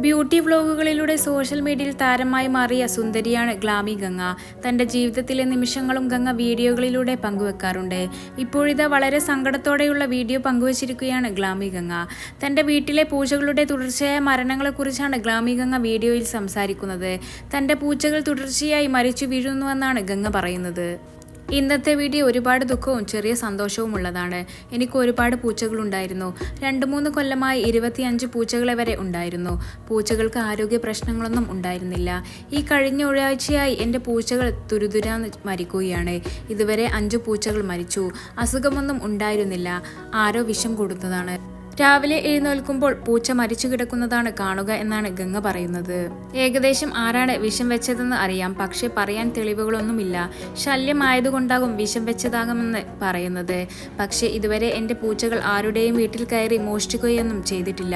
Beauty വ്ലോഗുകളിലൂടെ social മീഡിയയിൽ താരമായി മാറിയ സുന്ദരിയാണ് ഗ്ലാമി ഗംഗ. തന്റെ ജീവിതത്തിലെ നിമിഷങ്ങളും ഗംഗ വീഡിയോകളിലൂടെ പങ്കുവെക്കാറുണ്ട്. ഇപ്പോഴിതാ വളരെ സങ്കടത്തോടെയുള്ള വീഡിയോ പങ്കുവച്ചിരിക്കുകയാണ് ഗ്ലാമി ഗംഗ. തന്റെ വീട്ടിലെ പൂച്ചകളുടെ തുടർച്ചയായ മരണങ്ങളെക്കുറിച്ചാണ് ഗ്ലാമി ഗംഗ വീഡിയോയിൽ സംസാരിക്കുന്നത്. തന്റെ പൂച്ചകൾ തുടർച്ചയായി മരിച്ചു വീഴുന്നുവെന്നാണ് ഗംഗ പറയുന്നത്. ഇന്നത്തെ വീഡിയോ ഒരുപാട് ദുഃഖവും ചെറിയ സന്തോഷവും ഉള്ളതാണ്. എനിക്ക് ഒരുപാട് പൂച്ചകളുണ്ടായിരുന്നു. 2-3 കൊല്ലമായി 25 പൂച്ചകളെ വരെ ഉണ്ടായിരുന്നു. പൂച്ചകൾക്ക് ആരോഗ്യ പ്രശ്നങ്ങളൊന്നും ഉണ്ടായിരുന്നില്ല. ഈ കഴിഞ്ഞ ഒരാഴ്ചയായി എൻ്റെ പൂച്ചകൾ തുരുതുരാന്ന് മരിക്കുകയാണ്. ഇതുവരെ 5 പൂച്ചകൾ മരിച്ചു. അസുഖമൊന്നും ഉണ്ടായിരുന്നില്ല. ആരോ വിഷം കൊടുത്തതാണ്. രാവിലെ എഴുന്നേൽക്കുമ്പോൾ പൂച്ച മരിച്ചു കിടക്കുന്നതാണ് കാണുക എന്നാണ് ഗംഗ പറയുന്നത്. ഏകദേശം ആരാണ് വിഷം വെച്ചതെന്ന് അറിയാം, പക്ഷെ പറയാൻ തെളിവുകളൊന്നുമില്ല. ശല്യമായതുകൊണ്ടാകും വിഷം വെച്ചതാകുമെന്ന് പറയുന്നത്. പക്ഷെ ഇതുവരെ എൻ്റെ പൂച്ചകൾ ആരുടെയും വീട്ടിൽ കയറി മോഷ്ടിക്കുകയൊന്നും ചെയ്തിട്ടില്ല.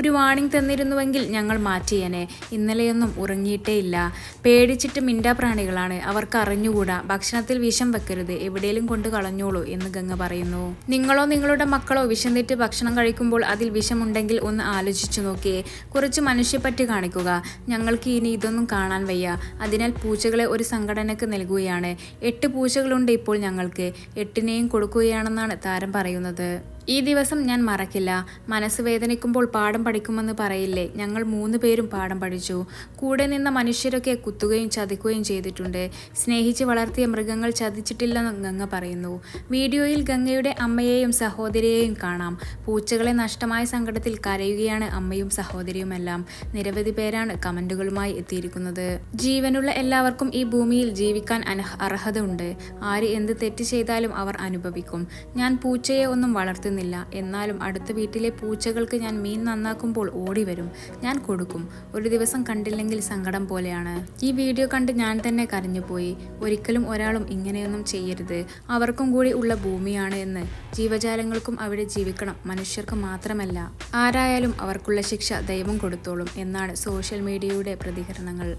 ഒരു വാണിംഗ് തന്നിരുന്നുവെങ്കിൽ ഞങ്ങൾ മാറ്റിയേനെ. ഇന്നലെയൊന്നും ഉറങ്ങിയിട്ടേയില്ല. പേടിച്ചിട്ട് മിണ്ടാപ്രാണികളാണ്. അവർക്ക് അറിഞ്ഞുകൂടാ. ഭക്ഷണത്തിൽ വിഷം വെക്കരുത്, എവിടെയും കൊണ്ട് കളഞ്ഞോളൂ എന്ന് ഗംഗ പറയുന്നു. നിങ്ങളോ നിങ്ങളുടെ മക്കളോ വിശന്നിട്ട് ഭക്ഷണം കഴിക്കും അതിൽ വിഷമുണ്ടെങ്കിൽ ഒന്ന് ആലോചിച്ചു നോക്കിയേ. കുറച്ച് മനുഷ്യപ്പറ്റ് കാണിക്കുക. ഞങ്ങൾക്ക് ഇനി ഇതൊന്നും കാണാൻ വയ്യ. അതിനാൽ പൂച്ചകളെ ഒരു സംഘടനക്ക് നൽകുകയാണ്. 8 പൂച്ചകളുണ്ട് ഇപ്പോൾ ഞങ്ങൾക്ക്. 8നെയും കൊടുക്കുകയാണെന്നാണ് താരം പറയുന്നത്. ഈ ദിവസം ഞാൻ മറക്കില്ല. മനസ്സ് വേദനിക്കുമ്പോൾ പാഠം പഠിക്കുമെന്ന് പറയില്ലേ, ഞങ്ങൾ 3 പേരും പാഠം പഠിച്ചു. കൂടെ നിന്ന മനുഷ്യരൊക്കെ കുത്തുകയും ചതിക്കുകയും ചെയ്തിട്ടുണ്ട്. സ്നേഹിച്ച് വളർത്തിയ മൃഗങ്ങൾ ചതിച്ചിട്ടില്ലെന്ന് ഗംഗ പറയുന്നു. വീഡിയോയിൽ ഗംഗയുടെ അമ്മയെയും സഹോദരിയെയും കാണാം. പൂച്ചകളെ നഷ്ടമായ സങ്കടത്തിൽ കരയുകയാണ് അമ്മയും സഹോദരിയുമെല്ലാം. നിരവധി പേരാണ് കമന്റുകളുമായി എത്തിയിരിക്കുന്നത്. ജീവനുള്ള എല്ലാവർക്കും ഈ ഭൂമിയിൽ ജീവിക്കാൻ അർഹത ഉണ്ട്. ആര് എന്ത് തെറ്റ് ചെയ്താലും അവർ അനുഭവിക്കും. ഞാൻ പൂച്ചയെ ഒന്നും വളർത്തുന്നു. എന്നാലും അടുത്ത വീട്ടിലെ പൂച്ചകൾക്ക് ഞാൻ മീൻ നന്നാക്കുമ്പോൾ ഓടി വരും. ഞാൻ കൊടുക്കും. ഒരു ദിവസം കണ്ടില്ലെങ്കിൽ സങ്കടം പോലെയാണ്. ഈ വീഡിയോ കണ്ട് ഞാൻ തന്നെ കരഞ്ഞുപോയി. ഒരിക്കലും ഒരാളും ഇങ്ങനെയൊന്നും ചെയ്യരുത്. അവർക്കും കൂടി ഉള്ള ഭൂമിയാണ് എന്ന്. ജീവജാലങ്ങൾക്കും അവിടെ ജീവിക്കണം, മനുഷ്യർക്ക് മാത്രമല്ല. ആരായാലും അവർക്കുള്ള ശിക്ഷ ദൈവം കൊടുത്തോളും എന്നാണ് സോഷ്യൽ മീഡിയയുടെ പ്രതികരണങ്ങൾ.